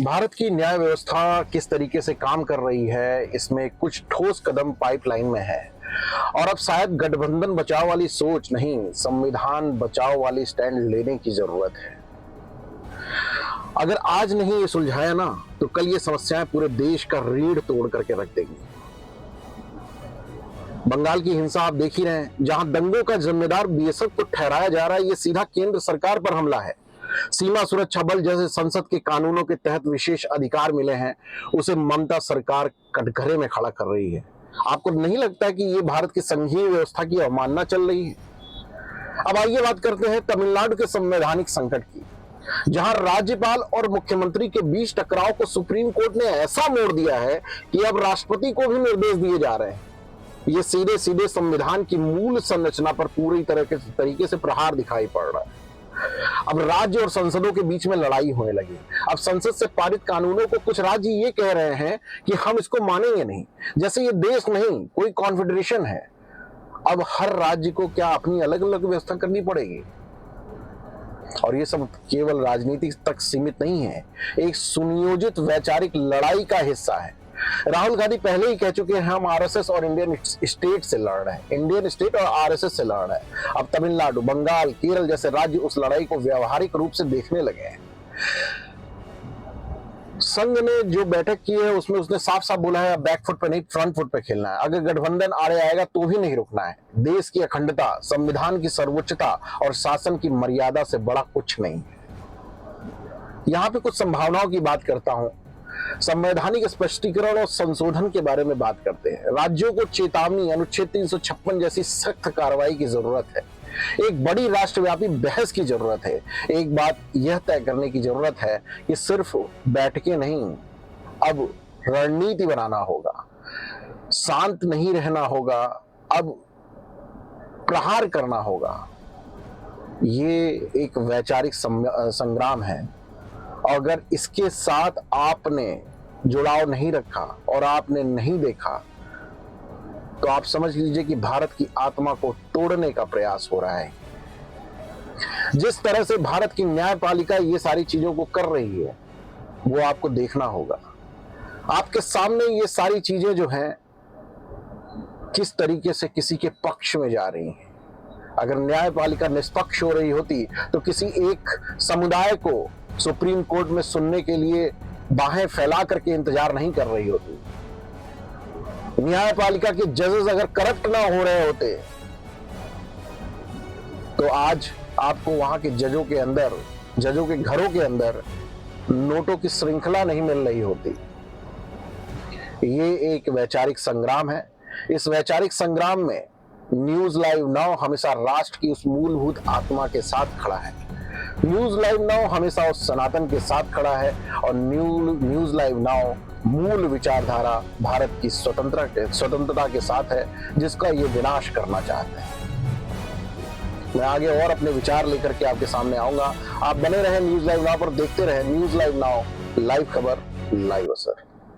भारत की न्याय व्यवस्था किस तरीके से काम कर रही है, इसमें कुछ ठोस कदम पाइपलाइन में है। और अब शायद गठबंधन बचाव वाली सोच नहीं, संविधान बचाव वाली स्टैंड लेने की जरूरत है। अगर आज नहीं ये सुलझाया ना, तो कल ये समस्याएं पूरे देश का रीढ़ तोड़ करके रख देंगी। बंगाल की हिंसा आप देख ही रहे हैं, जहां दंगों का जिम्मेदार बीएसएफ को ठहराया जा रहा है, ये सीधा केंद्र सरकार पर हमला है। सीमा सुरक्षा बल जैसे संसद के कानूनों के तहत विशेष अधिकार मिले हैं, उसे ममता सरकार कटघरे में खड़ा कर रही है। आपको नहीं लगता कि ये भारत की संघीय व्यवस्था की अवमानना चल रही है? अब आइए बात करते हैं तमिलनाडु के संवैधानिक संकट की, जहां राज्यपाल और मुख्यमंत्री के बीच टकराव को सुप्रीम कोर्ट ने ऐसा मोड़ दिया है कि अब राष्ट्रपति को भी निर्देश दिए जा रहे हैं। ये सीधे सीधे संविधान की मूल संरचना पर पूरी तरीके से प्रहार दिखाई पड़ रहा है। अब राज्य और संसदों के बीच में लड़ाई होने लगी। अब संसद से पारित कानूनों को कुछ राज्य ये कह रहे हैं कि हम इसको मानेंगे नहीं, जैसे ये देश नहीं कोई कॉन्फेडरेशन है। अब हर राज्य को क्या अपनी अलग अलग व्यवस्था करनी पड़ेगी? और ये सब केवल राजनीति तक सीमित नहीं है, एक सुनियोजित वैचारिक लड़ाई का हिस्सा है। राहुल गांधी पहले ही कह चुके हैं, हम आरएसएस और इंडियन स्टेट से लड़ रहे हैं, इंडियन स्टेट और आरएसएस से लड़ रहे हैं। अब तमिलनाडु, बंगाल, केरल जैसे राज्य उस लड़ाई को व्यावहारिक रूप से देखने लगे हैं। संघ ने जो बैठक की है उसमें उसने साफ साफ बोला है, बैक फुट पे नहीं फ्रंट फुट पे खेलना है। अगर गठबंधन आड़े आएगा तो भी नहीं रुकना है। देश की अखंडता, संविधान की सर्वोच्चता और शासन की मर्यादा से बड़ा कुछ नहीं है। यहां पे कुछ संभावनाओं की बात करता हूं। संवैधानिक स्पष्टीकरण और संशोधन के बारे में बात करते हैं। राज्यों को चेतावनी, अनुच्छेद 356 जैसी सख्त कार्रवाई की जरूरत है। एक बड़ी राष्ट्रव्यापी बहस की जरूरत है। एक बात यह तय करने की जरूरत है कि सिर्फ बैठकें नहीं, अब रणनीति बनाना होगा। शांत नहीं रहना होगा, अब प्रहार करना होगा। ये एक वैचारिक संग्राम है। अगर इसके साथ आपने जुड़ाव नहीं रखा और आपने नहीं देखा, तो आप समझ लीजिए कि भारत की आत्मा को तोड़ने का प्रयास हो रहा है। जिस तरह से भारत की न्यायपालिका ये सारी चीजों को कर रही है, वो आपको देखना होगा। आपके सामने ये सारी चीजें जो हैं, किस तरीके से किसी के पक्ष में जा रही हैं। अगर न्यायपालिका निष्पक्ष हो रही होती तो किसी एक समुदाय को सुप्रीम कोर्ट में सुनने के लिए बाहें फैला करके इंतजार नहीं कर रही होती। न्यायपालिका के जजेस अगर करप्ट ना हो रहे होते, तो आज आपको वहां के जजों के घरों के अंदर नोटों की श्रृंखला नहीं मिल रही होती। ये एक वैचारिक संग्राम है। इस वैचारिक संग्राम में न्यूज लाइव नाउ हमेशा राष्ट्र की उस मूलभूत आत्मा के साथ खड़ा है। न्यूज लाइव नाउ हमेशा उस सनातन के साथ खड़ा है और न्यूज लाइव नाउ मूल विचारधारा भारत की स्वतंत्रता के साथ है, जिसका ये विनाश करना चाहते हैं। मैं आगे और अपने विचार लेकर के आपके सामने आऊंगा। आप बने रहें न्यूज लाइव नाउ पर, देखते रहें न्यूज लाइव नाउ, लाइव खबर, लाइव असर।